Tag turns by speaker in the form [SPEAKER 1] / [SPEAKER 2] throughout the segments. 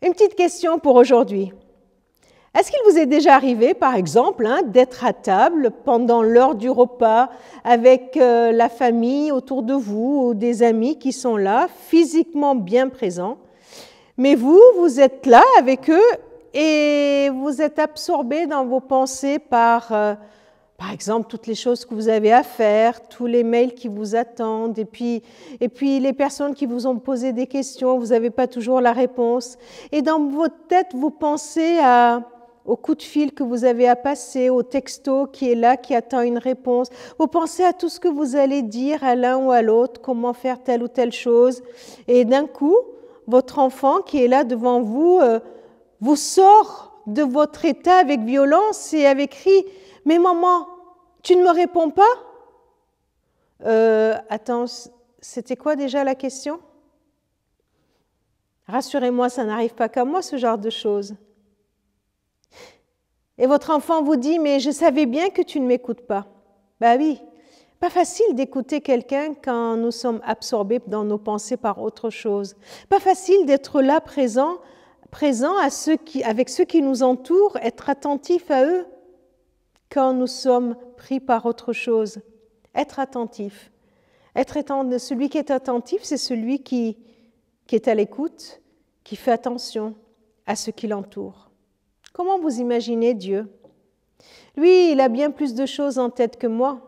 [SPEAKER 1] Une petite question pour aujourd'hui. Est-ce qu'il vous est déjà arrivé, par exemple, d'être à table pendant l'heure du repas avec la famille autour de vous ou des amis qui sont là, physiquement bien présents, mais vous êtes là avec eux et vous êtes absorbé dans vos pensées par exemple, toutes les choses que vous avez à faire, tous les mails qui vous attendent, et puis les personnes qui vous ont posé des questions, vous n'avez pas toujours la réponse. Et dans votre tête, vous pensez au coup de fil que vous avez à passer, au texto qui est là, qui attend une réponse. Vous pensez à tout ce que vous allez dire à l'un ou à l'autre, comment faire telle ou telle chose. Et d'un coup, votre enfant qui est là devant vous, vous sort de votre état avec violence et avec cri. « Mais maman, tu ne me réponds pas ?» Attends, c'était quoi déjà la question? Rassurez-moi, ça n'arrive pas qu'à moi, ce genre de choses. Et votre enfant vous dit « Mais je savais bien que tu ne m'écoutes pas. » Ben oui, pas facile d'écouter quelqu'un quand nous sommes absorbés dans nos pensées par autre chose. Pas facile d'être là, présent avec ceux qui nous entourent, être attentif à eux quand nous sommes pris par autre chose. Être attentif. Celui qui est attentif, c'est celui qui est à l'écoute, qui fait attention à ce qui l'entoure. Comment vous imaginez Dieu? Lui, il a bien plus de choses en tête que moi.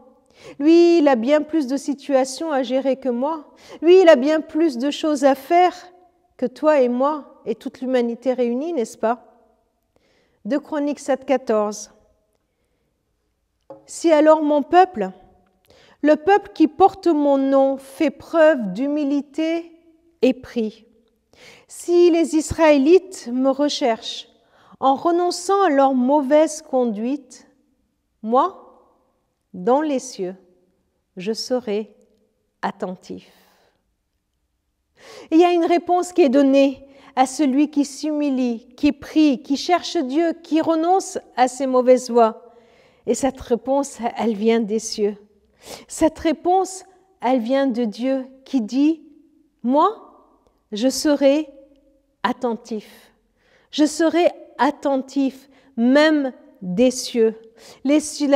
[SPEAKER 1] Lui, il a bien plus de situations à gérer que moi. Lui, il a bien plus de choses à faire que toi et moi et toute l'humanité réunie, n'est-ce pas? 2 Chroniques 7, 14. Si alors mon peuple, le peuple qui porte mon nom, fait preuve d'humilité et prie, si les Israélites me recherchent en renonçant à leur mauvaise conduite, moi, dans les cieux, je serai attentif. Il y a une réponse qui est donnée à celui qui s'humilie, qui prie, qui cherche Dieu, qui renonce à ses mauvaises voies. Et cette réponse, elle vient des cieux. Cette réponse, elle vient de Dieu qui dit « Moi, je serai attentif. Je serai attentif, même des cieux. »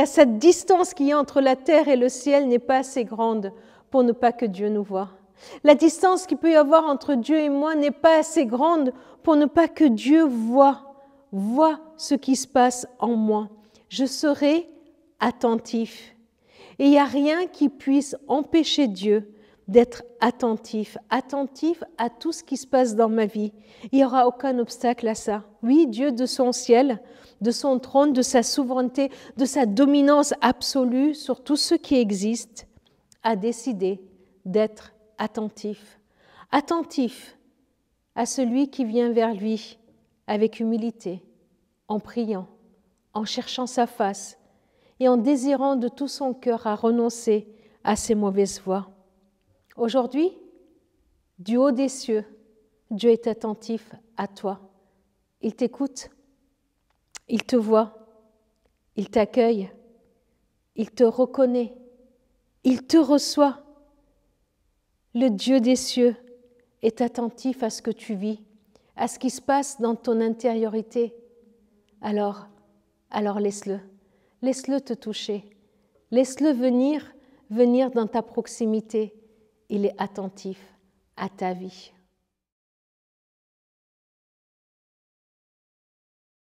[SPEAKER 1] Cette distance qu'il y a entre la terre et le ciel n'est pas assez grande pour ne pas que Dieu nous voie. La distance qu'il peut y avoir entre Dieu et moi n'est pas assez grande pour ne pas que Dieu voie ce qui se passe en moi. Je serai attentif. Et il n'y a rien qui puisse empêcher Dieu d'être attentif à tout ce qui se passe dans ma vie. Il n'y aura aucun obstacle à ça. Oui, Dieu de son ciel, de son trône, de sa souveraineté, de sa dominance absolue sur tout ce qui existe, a décidé d'être attentif. Attentif à celui qui vient vers lui avec humilité, en priant, en cherchant sa face et en désirant de tout son cœur à renoncer à ses mauvaises voies. Aujourd'hui, du haut des cieux, Dieu est attentif à toi. Il t'écoute, il te voit, il t'accueille, il te reconnaît, il te reçoit. Le Dieu des cieux est attentif à ce que tu vis, à ce qui se passe dans ton intériorité. Alors laisse-le. Laisse-le te toucher. Laisse-le venir dans ta proximité. Il est attentif à ta vie.